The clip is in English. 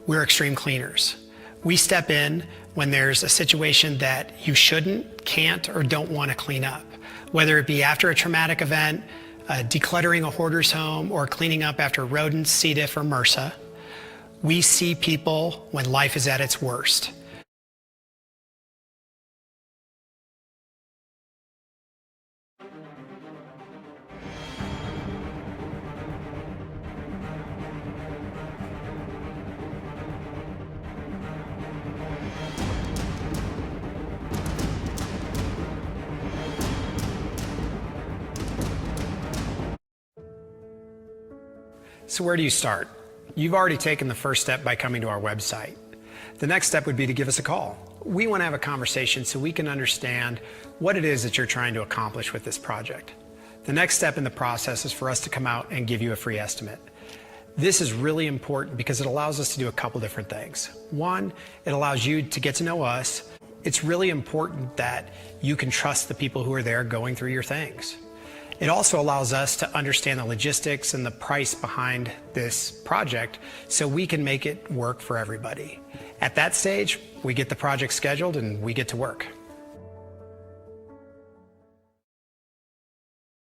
we're extreme cleaners. We step in when there's a situation that you shouldn't, can't, or don't want to clean up, whether it be after a traumatic event, decluttering a hoarder's home, or cleaning up after rodents, C. diff, or MRSA. We see people when life is at its worst. So where do you start? You've already taken the first step by coming to our website. The next step would be to give us a call. We want to have a conversation so we can understand what it is that you're trying to accomplish with this project. The next step in the process is for us to come out and give you a free estimate. This is really important because it allows us to do a couple different things. One, it allows you to get to know us. It's really important that you can trust the people who are there going through your things. It also allows us to understand the logistics and the price behind this project so we can make it work for everybody. At that stage, we get the project scheduled and we get to work.